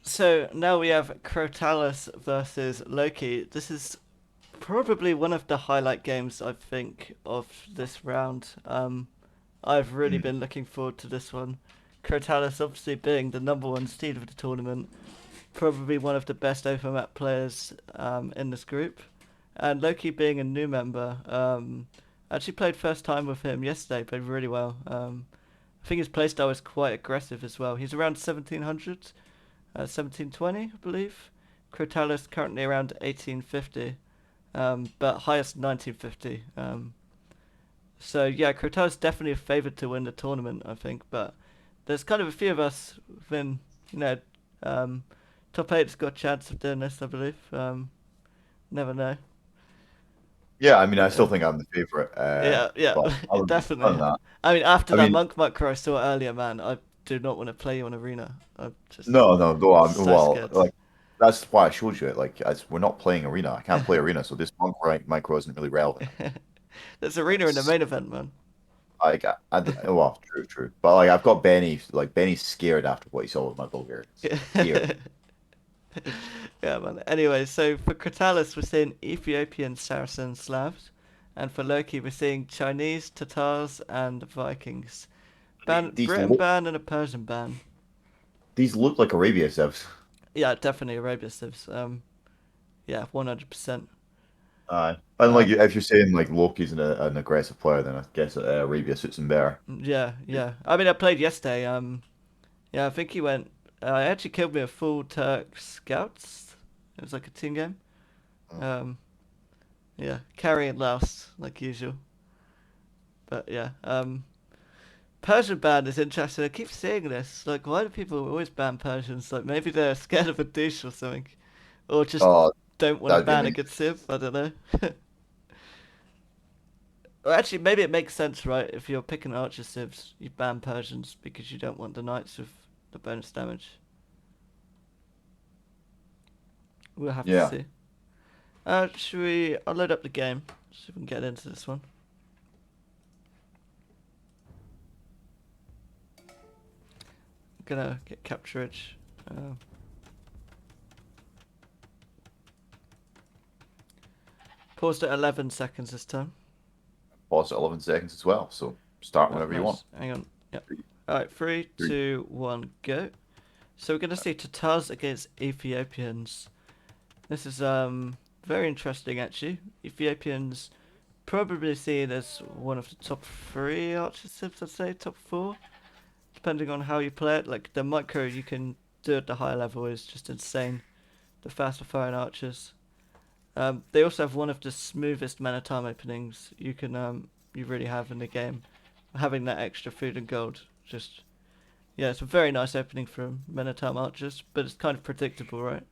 So now we have Crotalus versus Loki. This is probably one of the highlight games I think of this round. I've really Mm. been looking forward to this one. Crotalus obviously being the number one seed of the tournament, probably one of the best open map players in this group, and Loki being a new member. Actually played first time with him yesterday, played really well. I think his playstyle is quite aggressive as well. He's around 1700, 1720, I believe. Crotalus currently around 1850, but highest 1950. So yeah, Crotalus definitely a favourite to win the tournament, I think. But there's kind of a few of us within, you know, um, top eight's got a chance of doing this, I believe. Never know. Yeah, I mean, I still Yeah, think I'm the favorite. yeah, yeah, But other definitely. than that, I mean, after I that mean, monk macro I saw earlier, man, I do not want to play you on arena. I'm just no. so Well, scared. like that's why I showed you it. Like, we're not playing arena. I can't play arena, so this monk rank micro isn't really relevant. There's arena in the It's main event, man. like, well, true. But like, I've got Benny. Like, Benny's scared after what he saw with my Bulgarians. Scared. Yeah, man. Anyway, so for Crotalus, we're seeing Ethiopian, Saracen, Slavs, and for Loki, we're seeing Chinese, Tatars, and Vikings. These Britain look ban and a Persian ban. these look like Arabia civs. Yeah, definitely Arabia Civs. Yeah, 100%. And like, Um, if you're saying like Loki's an aggressive player, then I guess Arabia suits him better. yeah, yeah. I mean, I played yesterday. Yeah, I think he went. I actually killed me a full Turk scouts. It was like a team game. Um, yeah, carrying last like usual. But yeah, Persian ban is interesting. I keep seeing this. Like, why do people always ban Persians? Like, maybe they're scared of a douche or something, or just Oh, don't want to that'd be ban amazing. against him. I don't know. Well, actually, maybe it makes sense, right? If you're picking archer civs, you ban Persians because you don't want the knights with the bonus damage. We'll have to Yeah. see. Should we? I'll load up the game so we can get into this one. I'm gonna get capturage. Uh, Paused at 11 seconds this time. Pause at 11 seconds as well. So start Oh, whenever you want. nice. Hang on. Yep. Three, All right, three, three. 2, 1, go. So we're gonna see Tatars against Ethiopians. This is very interesting actually. Ethiopians probably seen as one of the top three archer civs, I'd say top four, depending on how you play it. Like the micro you can do at the higher level is just insane. The faster firing archers. They also have one of the smoothest mana time openings you really have in the game. Having that extra food and gold, just yeah, it's a very nice opening from mana time archers, but it's kind of predictable, right?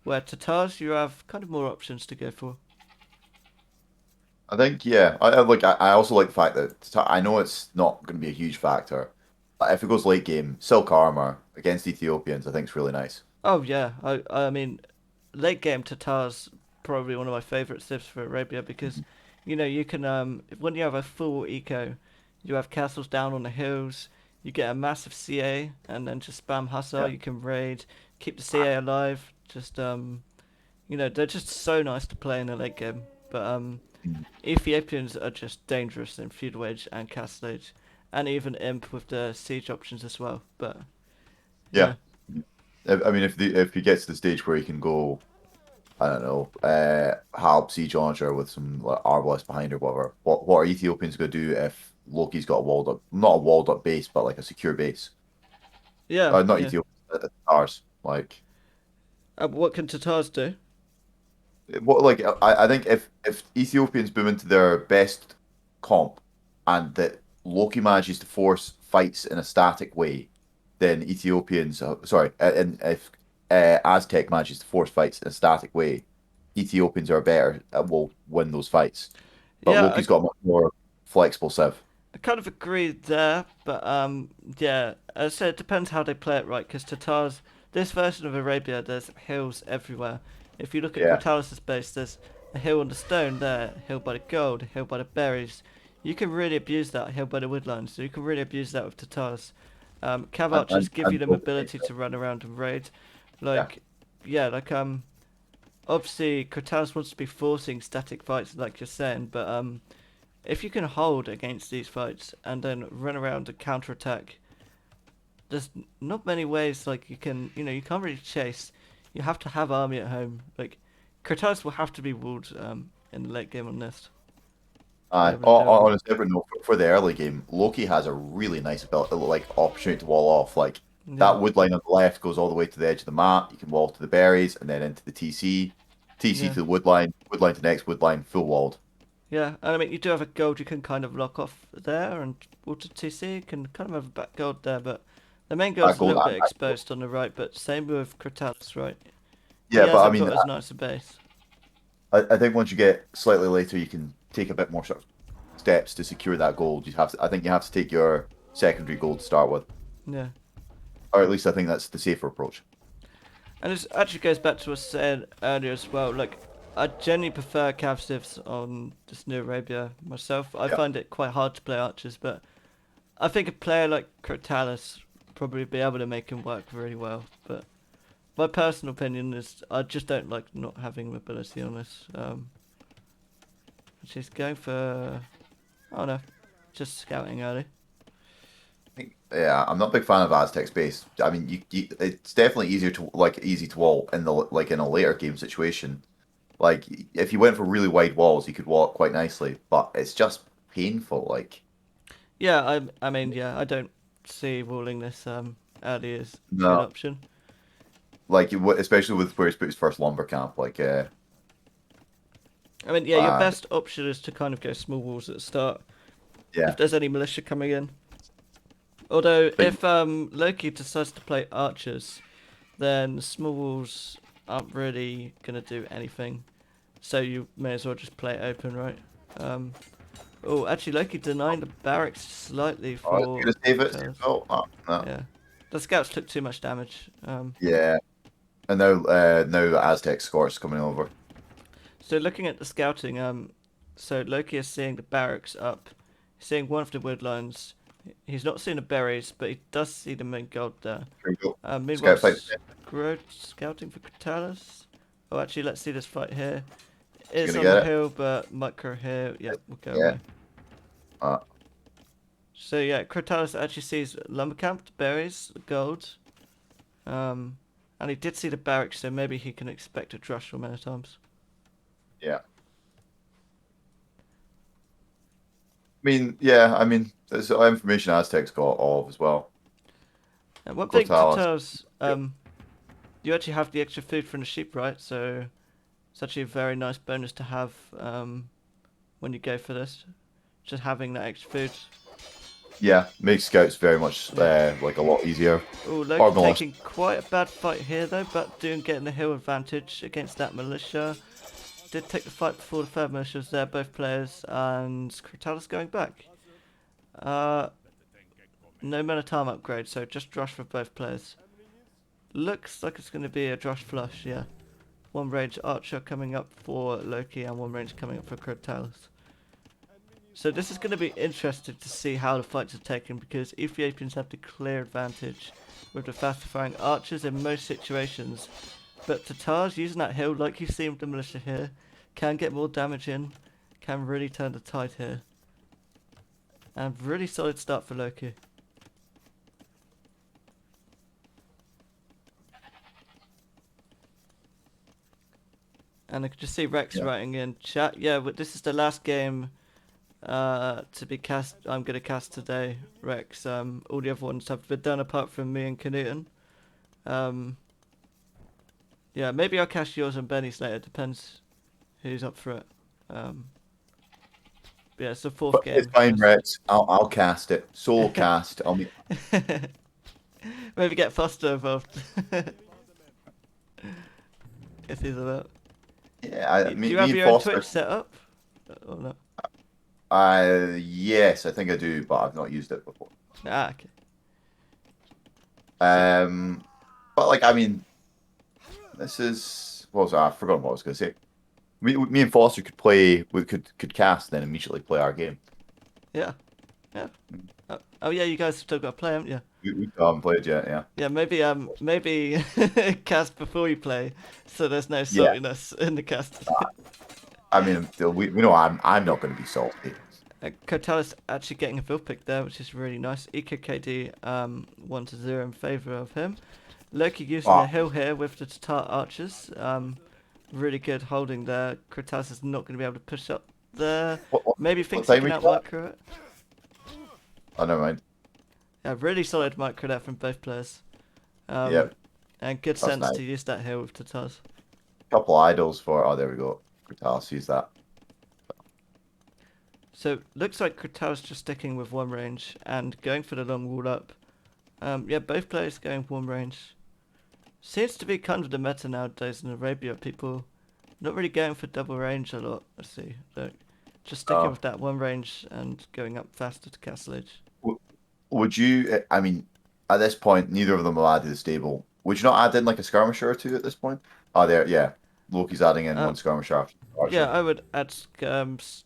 Where Tatars you have kind of more options to go for. I think, yeah. I also like the fact that I know it's not going to be a huge factor. But if it goes late game, Silk Armor against Ethiopians, I think is really nice. Oh yeah, I mean, late game Tatars probably one of my favourite civs for Arabia because, Mhm. you can when you have a full eco, you have castles down on the hills, you get a massive CA and then just spam Hussar. Yeah. You can raid, keep the CA alive. Just they're just so nice to play in the late game. But Mhm. Ethiopians are just dangerous in Feudal Age and Castle Age, and even Imp with the siege options as well. But yeah. Yeah. I mean, if he gets to the stage where he can go, I don't know, Halb Siege Launcher with some like, Arbalest behind or whatever. What are Ethiopians going to do if Loki's got a walled up, not a walled up base, but like a secure base? Yeah, Not yeah. Ethiopians, ours. Like, What can Tatars do? I think if Ethiopians boom into their best comp and that Loki manages to force fights in a static way, then Ethiopians, sorry, and if Aztec manages to force fights in a static way, Ethiopians are better will win those fights. But Yeah, Loki's got a much more flexible civ. I kind of agree there, but yeah, as I said, it depends how they play it, right? Because Tatars, this version of Arabia, there's hills everywhere. If you look at Yeah, Crotalus' base, there's a hill on the stone there, a hill by the gold, a hill by the berries. You can really abuse that hill by the woodline, so you can really abuse that with Tatars. Cav and archers give you the Loki, mobility to run around and raid. Like, yeah, like obviously Crotalus wants to be forcing static fights, like you're saying, but if you can hold against these fights and then run around and counterattack, there's not many ways like you can, you can't really chase. You have to have army at home. Like, Crotalus will have to be walled in the late game on this to be able to do On anything. a separate note, for the early game, Loki has a really nice ability, like opportunity to wall off. Like Yeah, that wood line on the left goes all the way to the edge of the map. You can wall to the berries and then into the TC, TC yeah. to the wood line to next wood line, full walled. Yeah, and I mean, you do have a gold you can kind of lock off there, and water TC can kind of have a back gold there, but the main That gold's a gold little bit and that gold. exposed on the right, but same with Crotalus, right? He Yeah, but I hasn't mean, got as nice a base. I think once you get slightly later, you can take a bit more sort of steps to secure that gold. You have to, I think you have to take your secondary gold to start with, Yeah. or at least I think that's the safer approach. And this actually goes back to what I said earlier as well. Like, I generally prefer Cav Civs on this New Arabia myself. I Yeah, find it quite hard to play archers, but I think a player like Crotalus probably be able to make him work really well. But my personal opinion is I just don't like not having mobility on this. She's going for, oh no, just scouting early. yeah. I'm not a big fan of Aztec space. I mean, it's definitely easier to easy to wall in the like in a later game situation. Like if you went for really wide walls, you could wall it quite nicely, but it's just painful. Like Yeah, I mean, yeah, I don't see walling this early as a good no, option. especially with where he's put his first lumber camp. I mean, yeah, your Uh, best option is to kind of go small walls at the start if yeah, there's any militia coming in. Although, but if Loki decides to play archers, then small walls aren't really gonna do anything. So you may as well just play it open, right? Um, oh, actually, Loki denying the barracks slightly oh, it's for gonna save it. Crotalus. Oh, no, no. Yeah, the scouts took too much damage. Yeah, and now the Aztec Scorch coming over. So looking at the scouting, so Loki is seeing the barracks up, seeing one of the wood lines. He's not seeing the berries, but he does see the main gold there. Here we go. Meanwhile, Scout fight. Scouting for Crotalus. Oh, actually, let's see this fight here. You It's gonna on the get it? hill, but Micro here. Yeah, we'll go Yeah. away. Uh, So yeah, Crotalus actually sees lumber camp, the berries, the gold. And he did see the barracks, so maybe he can expect a drush from many times. yeah. I mean, there's information Aztecs got all of as well. And one thing to Crotalus. tell us, you actually have the extra food from the sheep, right? So it's actually a very nice bonus to have when you go for this. Just having that extra food. Yeah, makes scouts very much Yeah. like a lot easier. Oh, Or Loki militia. taking quite a bad fight here though, but doing getting the hill advantage against that militia. Did take the fight before the third militia was there, both players, and Crotalus going back. Uh, no mana time upgrade, so just drush for both players. Looks like it's going to be a drush flush, yeah. One range archer coming up for Loki and one range coming up for Crotalus. So this is going to be interesting to see how the fights are taken because Ethiopians have the clear advantage with the faster firing archers in most situations. But Tatars using that hill, like you see with the militia here, can get more damage in, can really turn the tide here. And really solid start for Loki. And I could just see Rex Yeah. writing in chat, yeah, but this is the last game to be cast. I'm gonna cast today, Rex. All the other ones have been done apart from me and Canute. Um, yeah, maybe I'll cast yours and Benny's later. Depends who's up for it. Um, yeah, it's the fourth But it's game. fine, Rex. I'll cast it. Solo cast. I'll meet. Maybe get Foster involved if he's about. Yeah, Do you me have and your own Foster. Twitch set up or not? Yes, I think I do, but I've not used it before. Ah, okay. Um, but I mean, this is what was I forgot what I was going to say. Me and Foster could play. We could cast, then immediately play our game. Yeah, yeah. Oh yeah, you guys still got to play, haven't you? We still haven't played yet. Yeah. Yeah, maybe cast before you play, so there's no Yeah. saltiness in the cast. I mean, we know I'm not going to be salty. Crotalus actually getting a field pick there, which is really nice. Eco KD 1-0 in favour of him. Loki using the Oh, hill here with the Tatar archers. Really good holding there. Crotalus is not going to be able to push up there. Maybe what thinks he time can are you out at? micro it. Oh, never mind. Yeah, really solid micro there from both players. Yep, And good that's sense nice. to use that hill with Tatars. Couple idols for. Oh, there we go. Crotalus use that. So looks like Crotalus just sticking with one range and going for the long wall up. Yeah, both players going one range. Seems to be kind of the meta nowadays in Arabia. People not really going for double range a lot. Let's see. Look, just sticking Oh, with that one range and going up faster to castle edge. would you? I mean, at this point, neither of them have added a stable. Would you not add in like a skirmisher or two at this point? Oh, there. Yeah, Loki's adding in Uh, one skirmisher after the yeah, archer. I would add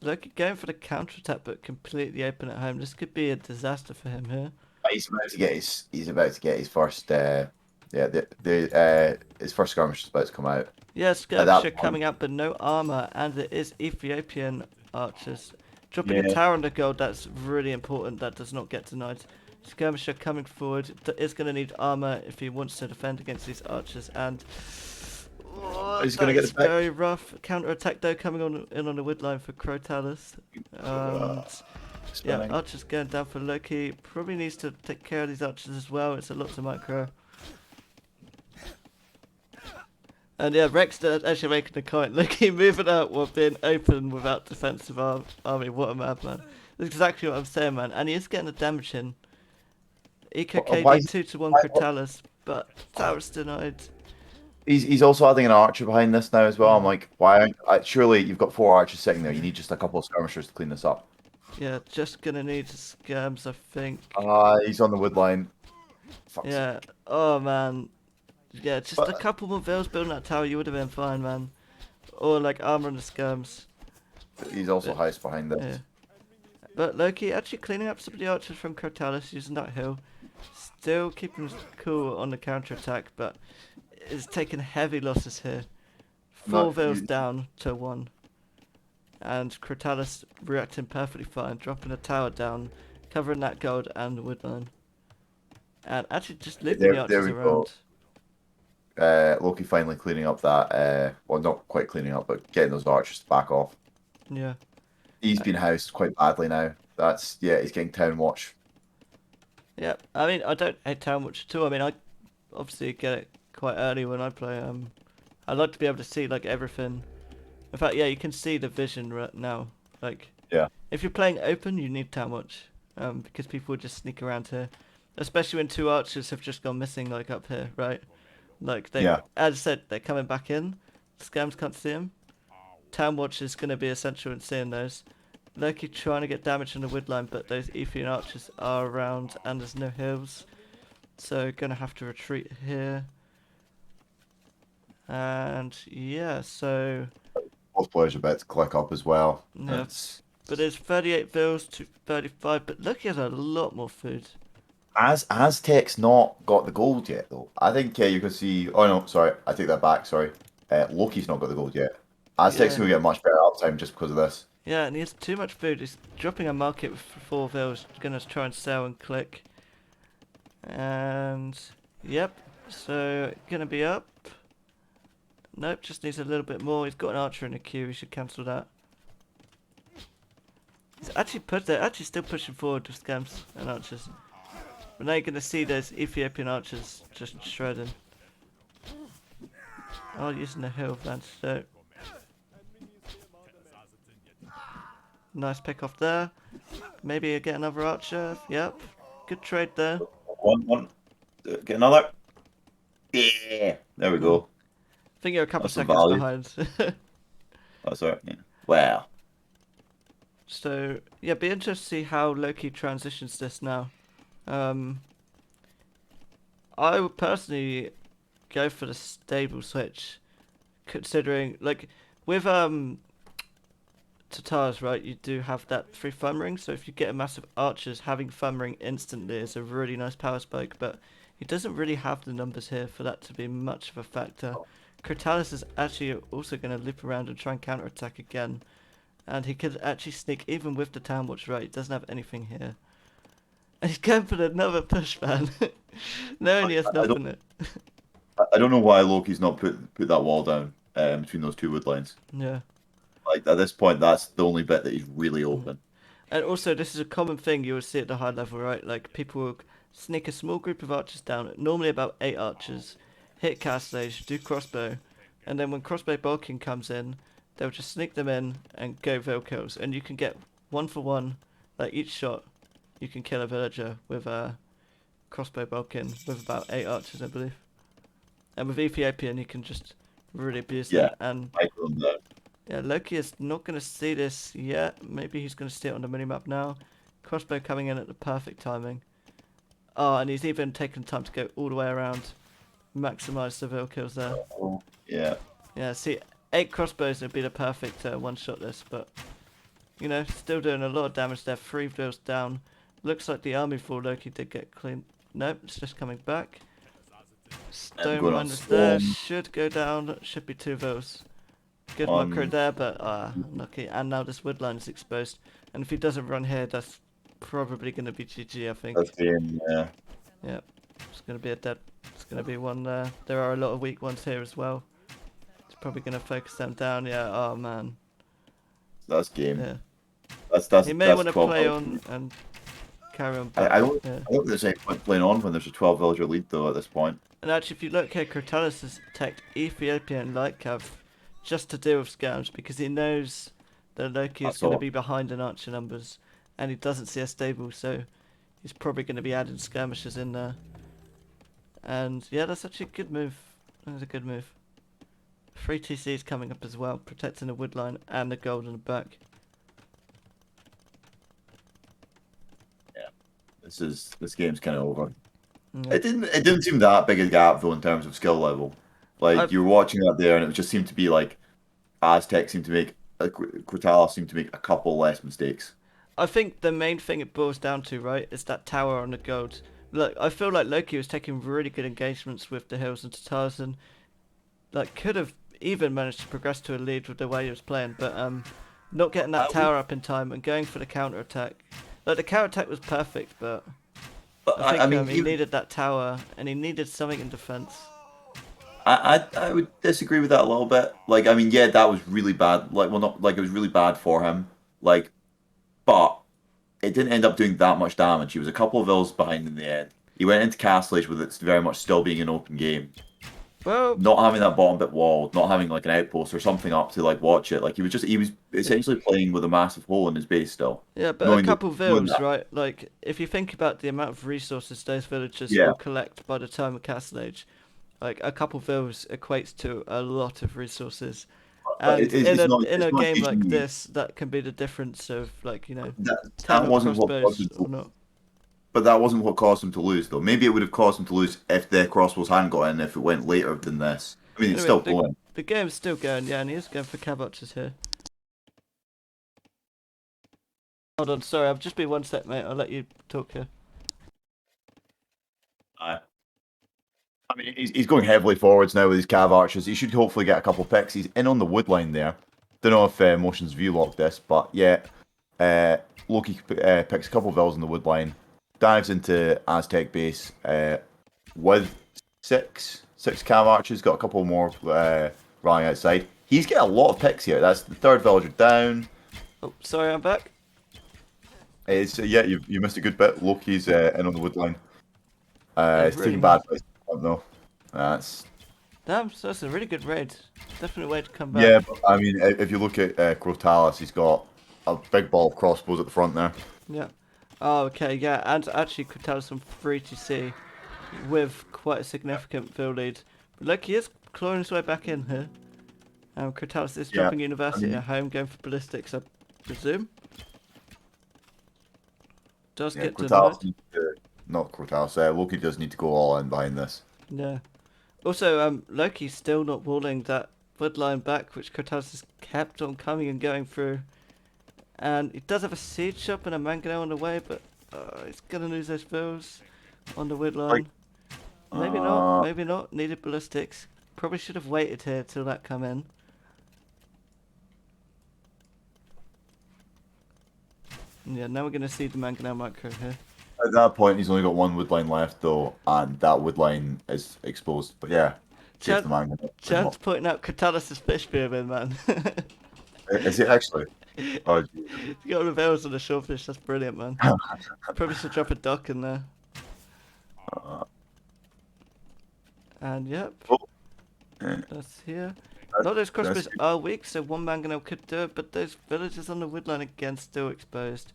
Loki going for the counter attack, but completely open at home. This could be a disaster for him here. He's about to get his first. Yeah, his first skirmisher is about to come out. Yeah, At that skirmisher point, coming up, but no armor, and it is Ethiopian archers. Dropping a yeah. tower on the gold, that's really important. That does not get denied. Skirmisher coming forward is going to need armor if he wants to defend against these archers, and He's that gonna get is the back. very rough. Counter attack though coming on in on the wood line for Crotalus, and yeah, Spinning. archers going down for Loki. Probably needs to take care of these archers as well. It's a lot to micro. And yeah, Rex actually making the comment. Loki moving out while being open without defensive army. What a madman. That's exactly what I'm saying, man. And he is getting the damage in. Eco Why? KD 2-1 Crotalus, but tower's denied. He's also adding an archer behind this now as well. I'm Mm. like, why? Surely you've got four archers sitting there. You need just a couple of skirmishers to clean this up. Yeah, just gonna need scams, I think. He's on the wood line. Fuck's Yeah. sake. Oh man. Yeah, just a But couple more vills building that tower, you would have been fine, man. Or like armor and the scams. he's also But house behind yeah. this. But Loki actually cleaning up some of the archers from Crotalus using that hill. Still keeping us cool on the counter attack, but is taking heavy losses here. Four Not vills you, down to one. And Crotalus reacting perfectly fine, dropping a tower down, covering that gold and the woodline. And actually just leaving the there archers we go. around. Loki finally cleaning up that. Well, not quite cleaning up, but getting those archers to back off. Yeah. He's been housed quite badly now. He's getting town watch. Yeah. I mean, I don't hate town much at all. I mean, I obviously get it quite early when I play. I like to be able to see like everything. In fact, yeah, you can see the vision right now. Like, Yeah. if you're playing open, you need town watch. Because people would just sneak around here. Especially when two archers have just gone missing, like up here, right? Like, Yeah. as I said, they're coming back in. Scams can't see them. Town watch is going to be essential in seeing those. Loki trying to get damage on the wood line, but those Ethiopian archers are around and there's no hills. So, going to have to retreat here. And, yeah, so... Both players are about to click up as well. Yeah. But there's 38 vills to 35, but Loki has a lot more food. Aztec's not got the gold yet, though. I think you can see. Oh no, sorry, I take that back. Sorry, Loki's not got the gold yet. Aztec's Yeah. gonna get much better uptime just because of this. Yeah, and he has too much food. He's dropping a market with 4 vills. Gonna try and sell and click. And yep, so gonna be up. Nope, just needs a little bit more. He's got an archer in the queue. He should cancel that. He's actually still pushing forward with scams and archers. But now you're gonna see those Ethiopian archers just shredding. Oh, using the hill then. So nice pick off there. Maybe get another archer. Yep, good trade there. One, get another. Yeah, there we go. I think you're a couple That's some seconds value. behind. That's all right. Yeah. Wow. So yeah, be interested to see how Loki transitions this now. I would personally go for the stable switch, considering like with Tatars, right, you do have that free thumb ring, so if you get a massive archers, having thumb ring instantly is a really nice power spike, but he doesn't really have the numbers here for that to be much of a factor. Crotalus is actually also going to loop around and try and counterattack again, and he could actually sneak even with the Town Watch, right, he doesn't have anything here. And he's going for another push, man. Knowing he has nothing it. I don't know why Loki's not put that wall down between those two wood lines. Yeah. Like at this point, that's the only bit that he's really open. And also, this is a common thing you will see at the high level, right? Like, people will sneak a small group of archers down, normally about 8 archers, hit Castle Age, do crossbow, and then when crossbow bulking comes in, they'll just sneak them in and go veil kills. And you can get 1 for 1, like each shot, you can kill a villager with crossbow bulking with about 8 archers, I believe. And with Ethiopian, you can just really abuse them. And yeah, Loki is not going to see this yet. Maybe he's going to see it on the minimap now. Crossbow coming in at the perfect timing. Oh, and he's even taken time to go all the way around. Maximise the veil kills there. Yeah. Yeah, see, 8 crossbows would be the perfect one-shot this, but, you know, still doing a lot of damage there. 3 veils down. Looks like the army for Loki did get clean. Nope, it's just coming back. Stone miners there. Should go down. Should be 2 veils. Good macro there, but unlucky. And now this wood line is exposed. And if he doesn't run here, that's probably going to be GG, I think. That's game, yeah. Yeah, it's going to be a dead. It's going to be one there. There are a lot of weak ones here as well. It's probably going to focus them down. Yeah. Oh man. That's game. Yeah. That's. He may want to play on and carry on. Back. I don't think there's any point playing on when there's a 12 villager lead though at this point. And actually, if you look here, Crotalus has attacked Ethiopia and Lightcav just to deal with scams because he knows that Loki is going to be behind in archer numbers and he doesn't see a stable, so he's probably going to be adding skirmishers in there. And yeah, that's actually a good move. That's a good move. 3 TCs coming up as well, protecting the wood line and the gold in the back. Yeah, this game's kind of over. Yeah. It didn't seem that big a gap though in terms of skill level. Like you were watching that there, and it just seemed to be like Aztec seemed to make, Crotalus seemed to make a couple less mistakes. I think the main thing it boils down to, right, is that tower on the gold. Look, I feel like Loki was taking really good engagements with the hills and Tatars, and like could have even managed to progress to a lead with the way he was playing, but not getting that tower up in time and going for the counter attack. Like the counter attack was perfect, but I think he needed that tower and he needed something in defense. I would disagree with that a little bit. Like, I mean, yeah, that was really bad. Like, well, not like it was really bad for him. Like, but it didn't end up doing that much damage. He was a couple of vills behind in the end. He went into Castle Age with it very much still being an open game. Well, not having that bottom bit walled, not having like an outpost or something up to like watch it. Like he was essentially playing with a massive hole in his base still. Yeah, but a couple vills, right? Like if you think about the amount of resources those villagers will collect by the time of Castle Age, like a couple vills equates to a lot of resources. And in a game like this, that can be the difference of like, you know, that wasn't what caused him or not. But that wasn't what caused him to lose, though. Maybe it would have caused him to lose if the crossbows hadn't got in, if it went later than this. I mean, it's still going. The game's still going, yeah, and he is going for cav archers here. Hold on, sorry, I've just been 1 sec, mate. I'll let you talk here. I mean, he's going heavily forwards now with his cav archers. He should hopefully get a couple picks. He's in on the wood line there. Don't know if Motion's view locked this, but yeah, Loki picks a couple of vills in the wood line. Dives into Aztec base with six cav archers. Got a couple more running outside. He's getting a lot of picks here. That's the 3rd villager down. Oh, sorry, I'm back. Yeah, you missed a good bit. Loki's in on the wood line. It's really taking bad place. No, that's damn. So that's a really good raid. Definitely way to come back. Yeah, but, I mean, if you look at Crotalus, he's got a big ball of crossbows at the front there. Yeah. Oh, okay, yeah, and actually Crotalus on 3 TC with quite a significant field lead. But look, he is clawing his way back in here. Crotalus is dropping University at home, going for ballistics, I presume. Does get denied. Not Crotalus, Loki does need to go all in behind this. Yeah. Also, Loki's still not walling that wood line back, which Crotalus has kept on coming and going through. And he does have a siege shop and a mangonel on the way, but he's gonna lose those bills on the wood Like, line. Maybe not. Maybe not. Needed ballistics. Probably should have waited here till that come in. Yeah, now we're gonna see the mangonel micro here. at that point, he's only got one wood line left, though, and that wood line is exposed. But yeah, saves the man. Chance pointing out Crotalus' fish spearman, man. Is it actually? Oh, You got the bells on the shellfish. That's brilliant, man. Probably should drop a duck in there. And yep, oh, that's here. Not those crossbows are weak, so one mangonel could do it, but those villagers on the woodline again still exposed.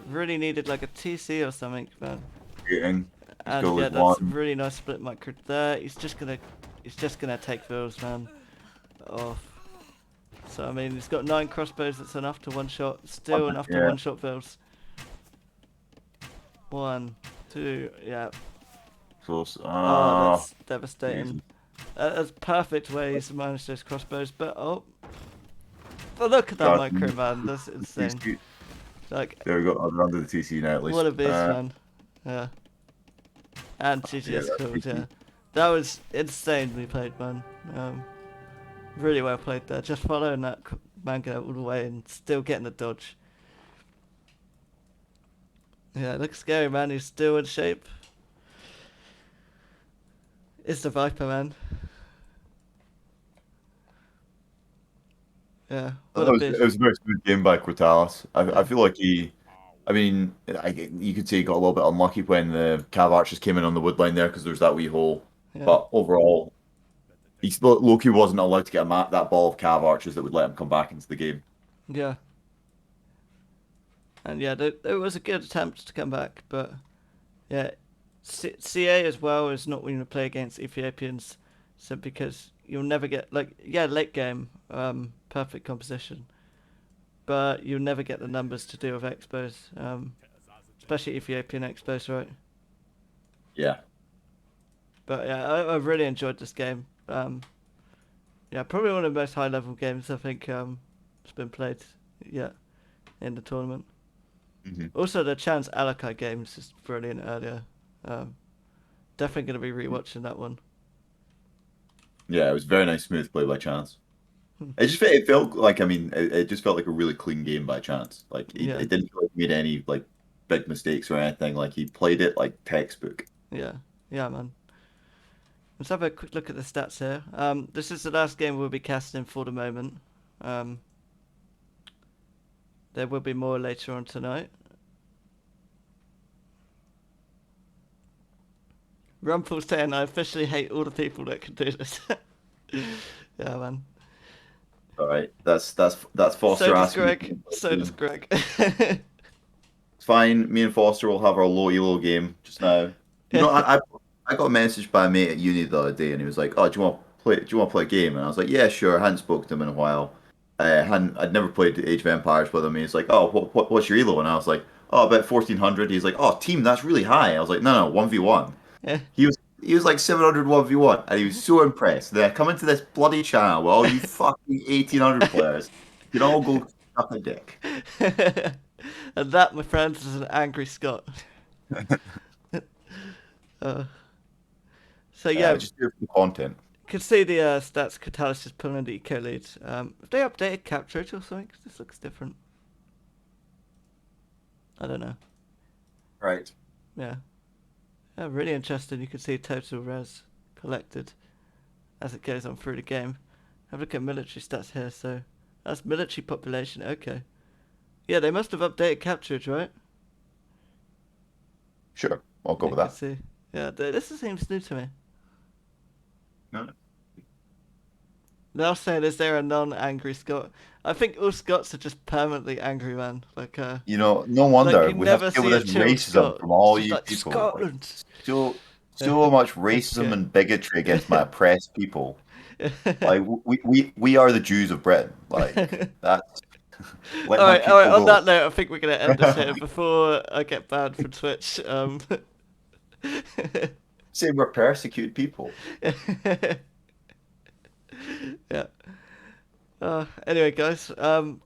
Really needed like a TC or something, man. Getting. And yeah, that's a really nice split micro there. He's just gonna take vills, man. Off. So I mean, he's got 9 crossbows. That's enough to one shot. Still enough to one shot vills. 1, 2, yeah. Close. Oh, that's devastating. That's perfect ways to manage those crossbows, but but look at that micro, man. That's insane. Like, there we go. I'm under the TC now at least. What a beast, man. Yeah. And GG's called, yeah. That was insanely played, man. Really well played there. Just following that mango all the way and still getting the dodge. Yeah, it looks scary, man. He's still in shape. It's the Viper, man. Yeah. It was a very smooth game by Crotalus. I feel like you could say he got a little bit unlucky when the Cav Archers came in on the wood line there because there's that wee hole. Yeah. But overall, Loki wasn't allowed to get that ball of Cav Archers that would let him come back into the game. Yeah. And yeah, there was a good attempt to come back, but yeah, CA as well is not when you play against Ethiopians, so because you'll never get late game, perfect composition, but you'll never get the numbers to deal with expos, especially Ethiopian expos, right? Yeah. But yeah, I really enjoyed this game. Yeah, probably one of the most high level games I think it's been played yet in the tournament. Mm-hmm. Also, the Chance Alakay game is just brilliant earlier. Definitely going to be rewatching that one. Yeah, it was very nice, smooth play by Chance. It felt like, it just felt like a really clean game by Chance. Like, it didn't feel like he made any like big mistakes or anything. Like, he played it like textbook. Yeah, man. Let's have a quick look at the stats here. This is the last game we'll be casting for the moment. There will be more later on tonight. Rumple's saying I officially hate all the people that can do this. Yeah, man. All right, that's Foster. So does Greg. So does Greg. It's fine. Me and Foster will have our low elo game just now. You know, I got a message by a mate at uni the other day, and he was like, "Oh, do you want to play a game?" And I was like, "Yeah, sure." I hadn't spoken to him in a while. I'd never played Age of Empires with him. He's like, "Oh, what's your elo?" And I was like, "Oh, about 1400." He's like, "Oh, team, that's really high." I was like, "No, 1v1." Yeah. He was like 700 1v1, and he was so impressed. Then I come into this bloody channel with all you fucking 1800 players. You can all go suck a dick. And that, my friends, is an angry Scot. So yeah, just do it for the content. You can see the stats. Crotalus is pulling the eco lead. If they updated capture it or something, 'cause this looks different. I don't know. Right. Yeah. Yeah, really interesting. You can see total res collected as it goes on through the game. Have a look at military stats here. So that's military population. Okay. Yeah, they must have updated captured, right? Sure, I'll go with that. See. Yeah, this seems new to me. No. Now saying, is there a non-angry Scot? I think all Scots are just permanently angry, man. Like, no wonder like we have to deal with this racism Scot. from all you like people. Scotland. Like, so much racism and bigotry against my oppressed people. Like we are the Jews of Britain. Like that's. All right. On that note, I think we're gonna end this here before I get banned from Twitch. Say we're persecuted people. Yeah. Anyway, guys.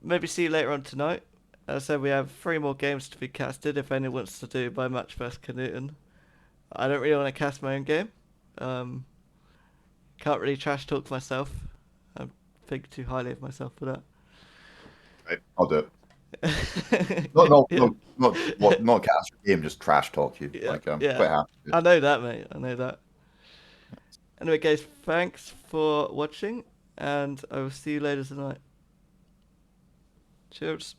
Maybe see you later on tonight. As I said, we have 3 more games to be casted if anyone wants to do my match vs Canute. I don't really want to cast my own game. Can't really trash talk myself. I think too highly of myself for that. Right, I'll do it. No, Yeah. not cast your game, just trash talk you. Yeah, Like, I'm yeah. quite happy. I know that, mate. I know that. Anyway, guys, thanks for watching, and I will see you later tonight. Cheers.